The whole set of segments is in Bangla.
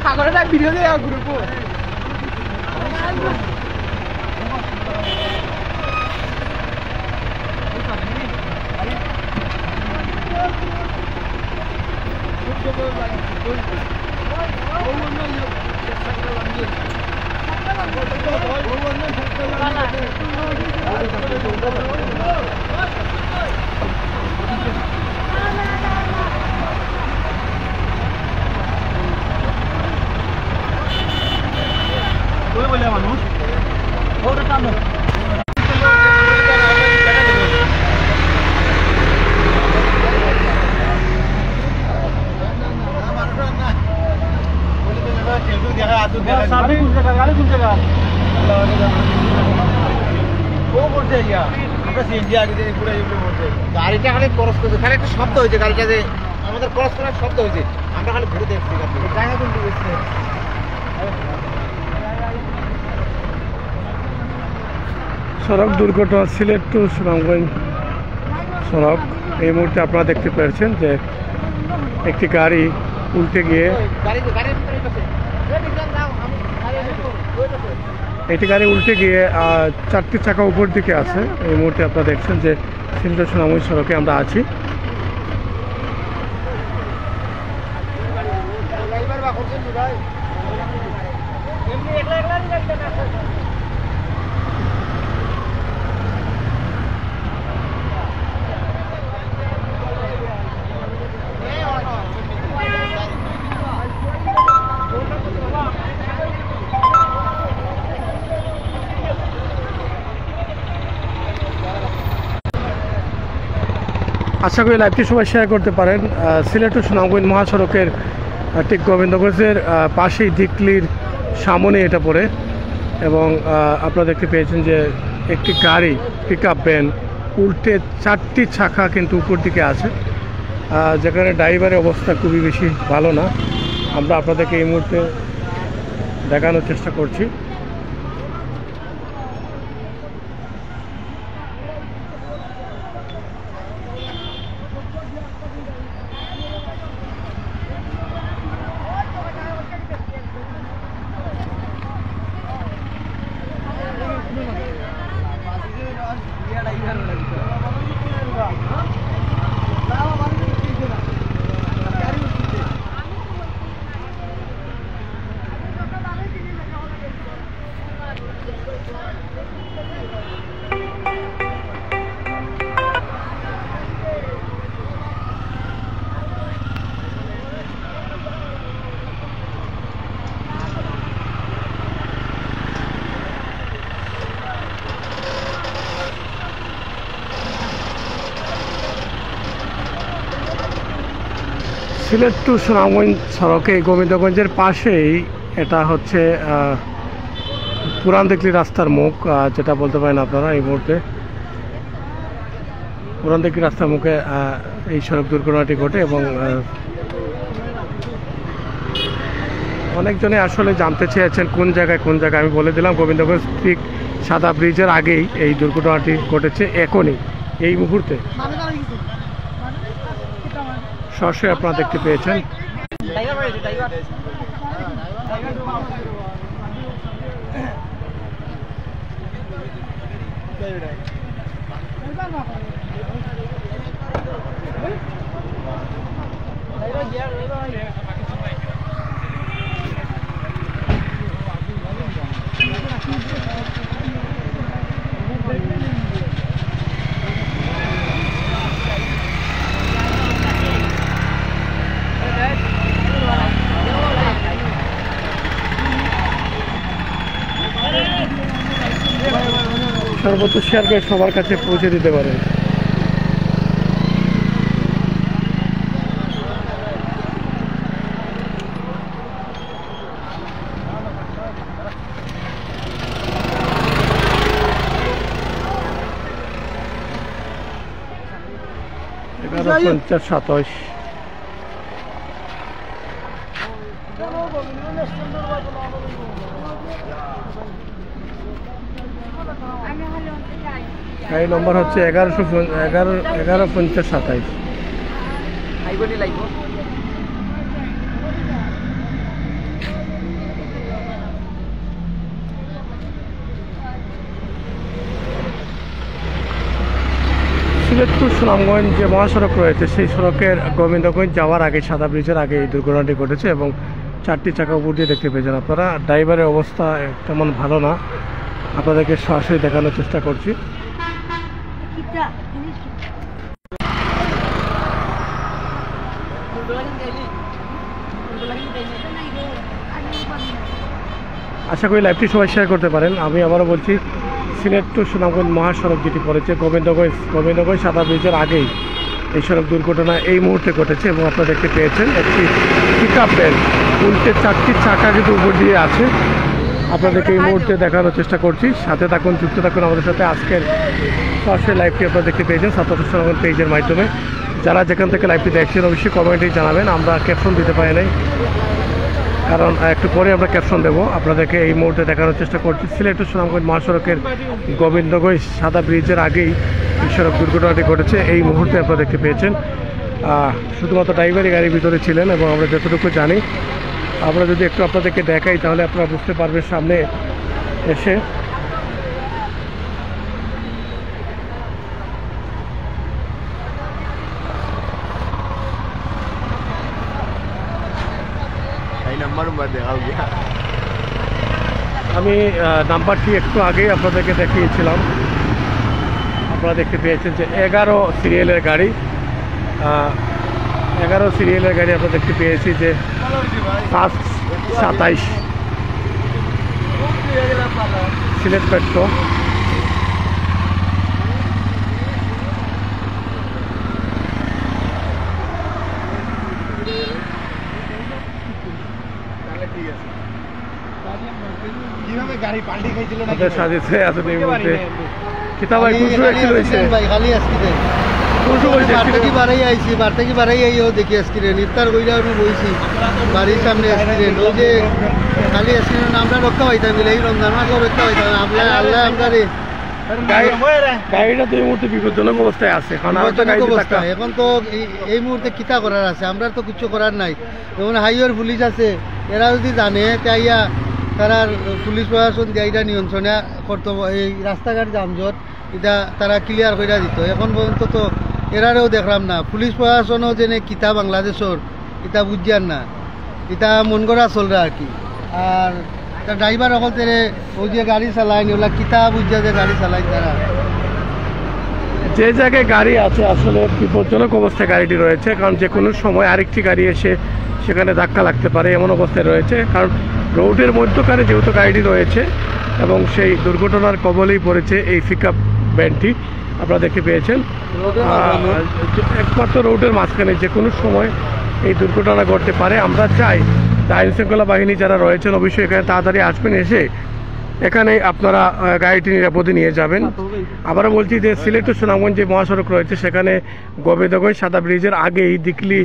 সাগরে না ভিডিও দেয় গ্রুপ মানুষ গাড়িটা খালি ক্রস করছে, খালি একটা শব্দ হয়েছে, গাড়িটাতে আমাদের ক্রস করার শব্দ হয়েছে, আমরা খালি ঘুরে দেখছি। সড়ক দুর্ঘটনা সিলেট টু সুনামগঞ্জ সড়ক। এই মুহূর্তে আপনারা দেখতে পেয়েছেন যে একটি গাড়ি উল্টে গিয়ে চারটি চাকা উপর দিকে আছে। এই মুহূর্তে আপনারা দেখছেন যে সিলেট সুনামগঞ্জ সড়কে আমরা আছি। আশা করি লাইভটি সবাই শেয়ার করতে পারেন। সিলেট টু সুনামগঞ্জ মহাসড়কের ঠিক গোবিন্দগঞ্জের পাশেই দিকলির সামনে এটা পড়ে, এবং আপনারা দেখতে পেয়েছেন যে একটি গাড়ি পিক আপ ভ্যান উল্টে চারটি চাকা কিন্তু উপর দিকে আছে, যেখানে ড্রাইভারের অবস্থা খুবই বেশি ভালো না। আমরা আপনাদেরকে এই মুহূর্তে দেখানোর চেষ্টা করছি। সিলেট টু সুনামগঞ্জ সড়কে গোবিন্দগঞ্জের পাশেই এটা হচ্ছে পুরান দিকলি রাস্তার মুখ, যেটা বলতে পারেন আপনারা। এই মুহূর্তে পুরান দিকলি রাস্তার মুখে এই সড়ক দুর্ঘটনাটি ঘটে, এবং অনেকজনে আসলে জানতে চেয়েছেন কোন জায়গায়। আমি বলে দিলাম গোবিন্দগঞ্জ ঠিক সাদা ব্রিজের আগেই এই দুর্ঘটনাটি ঘটেছে। এখনই এই মুহূর্তে সরাসরি আপনারা দেখতে পেয়েছেন। সর্বত্র শেয়ার করে সবার কাছে পৌঁছে দিতে পারেন। গাড়ি নম্বর হচ্ছে 115027। আইবনি লাইব সিলেট টু সুনামগঞ্জ যে মহাসড়ক রয়েছে সেই সড়কের গোবিন্দগঞ্জ যাওয়ার আগে সাদা ব্রিজের আগে এই দুর্ঘটনাটি ঘটেছে এবং 4টি চাকা উপর দিয়ে দেখতে পেয়েছেন আপনারা। ড্রাইভারের অবস্থা তেমন ভালো না, আপনাদেরকে সরাসরি দেখানোর চেষ্টা করছি। আশা করি লাইভটি সবাই শেয়ার করতে পারেন। আমি আবারও বলছি, সিলেট টু সুনামগঞ্জ মহাসড়ক যেটি পড়েছে গোবিন্দগঞ্জ সাদা ব্রিজের আগেই এই সড়ক দুর্ঘটনা এই মুহূর্তে ঘটেছে এবং আপনারা দেখতে পেয়েছেন একটি পিকআপ ভ্যান উল্টে 4টি চাকা কিন্তু উপর দিয়ে আছে। আপনাদেরকে এই মুহূর্তে দেখানোর চেষ্টা করছি, সাথে থাকুন, যুক্ত থাকুন আমাদের সাথে। আজকের সরাসরি লাইভটি আপনারা দেখতে পেয়েছেন সাতটা সুনামগঞ্জ পেজের মাধ্যমে। যারা যেখান থেকে লাইভটি দেখছেন অবশ্যই কমেন্টে জানাবেন। আমরা ক্যাপশন দিতে পারি নাই, কারণ একটু পরে আমরা ক্যাপশন দেবো। আপনাদেরকে এই মুহূর্তে দেখানোর চেষ্টা করছি সিলেট টু সুনামগঞ্জ মহাসড়কের গোবিন্দগঞ্জ সাদা ব্রিজের আগেই এই সড়ক দুর্ঘটনাটি ঘটেছে এই মুহূর্তে আপনারা দেখতে পেয়েছেন। শুধুমাত্র ড্রাইভারই গাড়ির ভিতরে ছিলেন এবং আমরা যতটুকু জানি, আমরা যদি একটু আপনাদেরকে দেখাই তাহলে আপনারা বুঝতে পারবেন সামনে এসে। আমি নাম্বারটি একটু আগেই আপনাদেরকে দেখিয়েছিলাম। আপনারা দেখতে পেয়েছেন যে 11 সিরিয়ালের গাড়ি, 11 সিরিয়ালের গাড়ি আমরা দেখতে পেয়েছি যে 527 সিলেট মেট্রো। কিভাবে গাড়ি পাল্টি খাইছিল না আপনাদের সাজেছে আসলে এই মুহূর্তে কিতাব ভাই কুসু অ্যাক্সিডেন্ট হয়েছে ভাই খালি আজকে কুসু হয়েছে বারটাকি বাড়াই আইও দেখি অ্যাক্সিডেন্ট ইফতার কইরা আমি বইছি বাড়ির সামনে অ্যাক্সিডেন্ট। ওই যে খালি অ্যাক্সিডেন্ট আমরা রক্ষা পাইতাম বলে এই রমজান মাসও রক্ষা পাইতাম আপনার আল্লাহ আমরা গাড়িটা তো এই মুহূর্তে বিপজ্জনক অবস্থায় আছে, কারণ এখন তো এই মুহূর্তে কিতা করার আছে, আমরা তো কিছু করার নাই। যেমন হাইওয়ের পুলিশ আছে, এরা যদি জানে তাইয়া তারা পুলিশ প্রশাসন গাড়িটা নিয়ন্ত্রণে করতো, এই রাস্তাঘাট যানজট এটা তারা ক্লিয়ার করে দিত। এখন পর্যন্ত তো এরারেও দেখলাম না, পুলিশ প্রশাসনও যেন কিতা বাংলাদেশের এটা বুঝিয়ার না, এটা মন করা চলরা আর কি। আর ড্রাইভার অকল তেরে ওই যে গাড়ি চালায় ওগুলা কিতা বুঝিয়া যে গাড়ি চালায় তারা। যে জায়গায় গাড়ি আছে আসলে বিপজ্জনক অবস্থায় গাড়িটি রয়েছে, কারণ যে কোনো সময় আরেকটি গাড়ি এসে সেখানে ধাক্কা লাগতে পারে এমন অবস্থায় রয়েছে। কারণ রোডের মধ্যখানে যেহেতু গাড়িটি রয়েছে এবং সেই দুর্ঘটনার কবলেই পড়েছে এই পিকআপ ভ্যানটি আপনারা দেখতে পেয়েছেন। একমাত্র রোডের মাঝখানে যে কোনো সময় এই দুর্ঘটনা ঘটতে পারে। আমরা চাই আইন শৃঙ্খলা বাহিনী যারা রয়েছেন অবশ্যই এখানে তাড়াতাড়ি আসবেন, এসে এখানে আপনারা গাড়িটি নিরাপদে নিয়ে যাবেন। আবারও বলছি যে সিলেট টু সুনামগঞ্জ যে মহাসড়ক রয়েছে সেখানে গোবিন্দগঞ্জ সাদা ব্রিজের আগেই দিকলি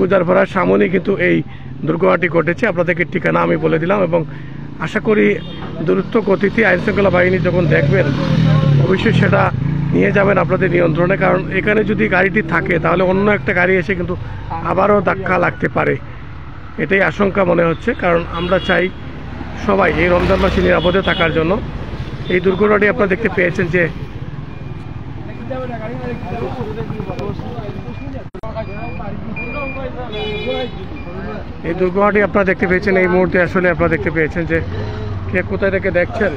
গুজারপাড়ার সামনে কিন্তু এই দুর্ঘটনাটি ঘটেছে। আপনাদেরকে ঠিকানা আমি বলে দিলাম এবং আশা করি দ্রুত গতিতে আইন শৃঙ্খলা বাহিনী যখন দেখবেন অবশ্যই সেটা নিয়ে যাবেন আপনাদের নিয়ন্ত্রণে, কারণ এখানে যদি গাড়িটি থাকে তাহলে অন্য একটা গাড়ি এসে কিন্তু আবারও ধাক্কা লাগতে পারে, এটাই আশঙ্কা মনে হচ্ছে। কারণ আমরা চাই সবাই এই রমজান মাসে নিরাপদে থাকার জন্য। এই দুর্ঘটনাটি আপনারা দেখতে পেয়েছেন যে এই দুর্ঘটনাটি আপনারা দেখতে পেয়েছেন এই মুহূর্তে। আসলে আপনারা দেখতে পেয়েছেন যে কে কোথায় থেকে দেখছেন,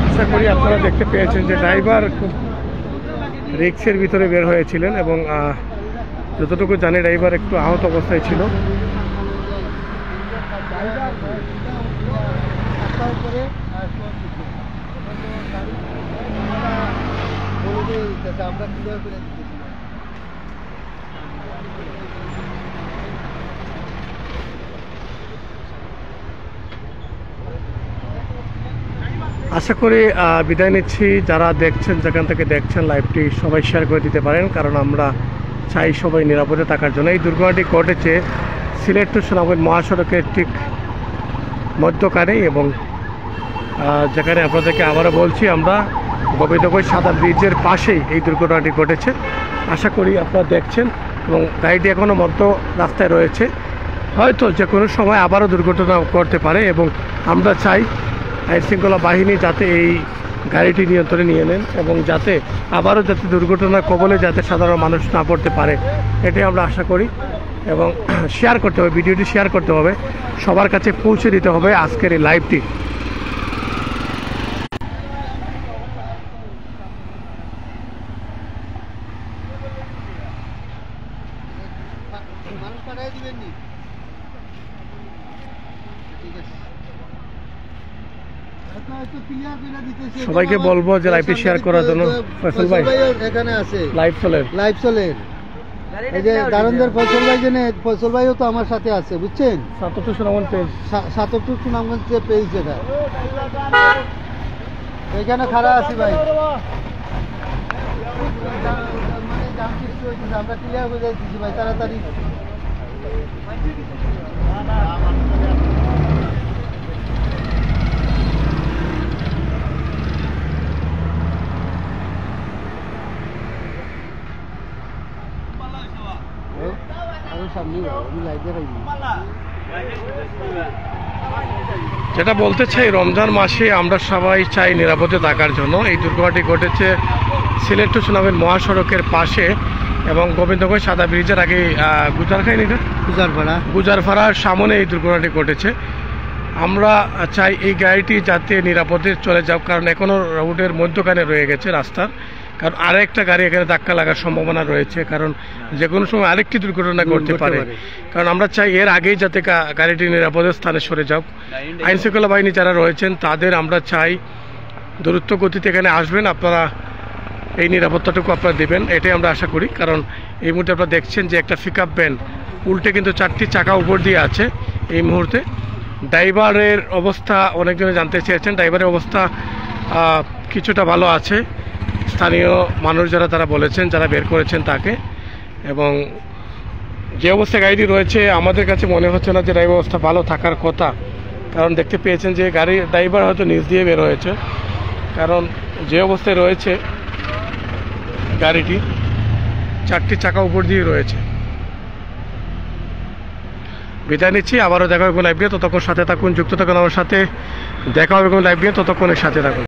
আশা করি আপনারা দেখতে পেয়েছেন যে ড্রাইভার খুব রিক্সের ভিতরে বের হয়েছিলেন এবং যতটুকু জানি ড্রাইভার একটু আহত অবস্থায় ছিল। আশা করি বিদায় নিচ্ছি। যারা দেখছেন যেখান থেকে দেখছেন লাইভটি সবাই শেয়ার করে দিতে পারেন, কারণ আমরা চাই সবাই নিরাপদে থাকার জন্য। এই দুর্ঘটনাটি ঘটেছে সিলেট টু সুনামগঞ্জ মহাসড়কের ঠিক মধ্যখানে এবং যেখানে আপনাদেরকে আবারও বলছি আমরা গোবিন্দগঞ্জ সাদা ব্রিজের পাশেই এই দুর্ঘটনাটি ঘটেছে। আশা করি আপনারা দেখছেন এবং গাড়িটি এখনও মধ্য রাস্তায় রয়েছে, হয়তো যে কোনো সময় আবারও দুর্ঘটনা করতে পারে এবং আমরা চাই আইনশৃঙ্খলা বাহিনী যাতে এই গাড়িটি নিয়ন্ত্রণে নিয়ে নেন এবং যাতে আবারও যাতে দুর্ঘটনার কবলে যাতে সাধারণ মানুষ না পড়তে পারে, এটাই আমরা আশা করি। এবং শেয়ার করতে হবে, ভিডিওটি শেয়ার করতে হবে, সবার কাছে পৌঁছে দিতে হবে আজকের এই লাইভটি। মানুষ পাঠাই দিবেন নি? ঠিক আছে। আপনারা একটু clear করে দিতেছি। সবাইকে বলবো যে লাইভটি শেয়ার করার জন্য। ফয়সল ভাই এখানে আছে, লাইভ চলে, লাইভ চলে। এই যে দারুণদের ফয়সল ভাই জেনে, ফয়সল ভাইও তো আমার সাথে আছে, বুঝছেন? সাতটু সুনামগঞ্জ পেজ, সাতটু সুনামগঞ্জ যে পেজ যেটা, এখানে খাড়া আছি ভাই। মানে জাম সৃষ্টি হয়েছে, আমরা ক্লিয়ার হয়ে যাইতেছি ভাই, তাড়াতাড়ি। আরো সামনে আমি লাইভে রাখবি। যেটা বলতে চাই, রমজান মাসে আমরা সবাই চাই নিরাপদে থাকার জন্য। এই দুর্ঘটনাটি ঘটেছে সিলেট টু সুনামগঞ্জ মহাসড়কের পাশে এবং গোবিন্দগঞ্জ সাদা ব্রিজের আগে গুজারপাড়ার সামনে এই দুর্ঘটনাটি ঘটেছে। আমরা চাই এই গাড়িটি যাতে নিরাপদে চলে যাক, কারণ এখনও রোডের মধ্যখানে রয়ে গেছে রাস্তার, কারণ আরেকটা গাড়ি এখানে ধাক্কা লাগার সম্ভাবনা রয়েছে, কারণ যে কোনো সময় আরেকটি দুর্ঘটনা ঘটতে পারে। কারণ আমরা চাই এর আগেই যাতে গাড়িটি নিরাপদের স্থানে সরে যাক। আইনশৃঙ্খলা বাহিনী যারা রয়েছেন তাদের আমরা চাই দ্রুত গতিতে এখানে আসবেন, আপনারা এই নিরাপত্তাটুকু আপনারা দেবেন, এটাই আমরা আশা করি। কারণ এই মুহূর্তে আপনারা দেখছেন যে একটা পিকআপ ভ্যান উল্টে কিন্তু 4টি চাকা উপর দিয়ে আছে এই মুহূর্তে। ড্রাইভারের অবস্থা অনেকজনে জানতে চেয়েছেন, ড্রাইভারের অবস্থা কিছুটা ভালো আছে, স্থানীয় মানুষ যারা তারা বলেছেন, যারা বের করেছেন তাকে। এবং যে অবস্থায় গাড়িটি রয়েছে আমাদের কাছে মনে হচ্ছে না যে ড্রাইভার অবস্থা ভালো থাকার কথা, কারণ দেখতে পেয়েছেন যে গাড়ির ড্রাইভার হয়তো নিচ দিয়ে বের হয়েছে, কারণ যে অবস্থায় রয়েছে গাড়িটি 4টি চাকা উপর দিয়ে রয়েছে। বিদায় নিচ্ছি, আবারও দেখা হবে লাইভ নিয়ে, ততক্ষণ সাথে থাকুন, যুক্ত থাকুন আমার সাথে, দেখা হবে লাইভ নিয়ে, ততক্ষণের সাথে থাকুন।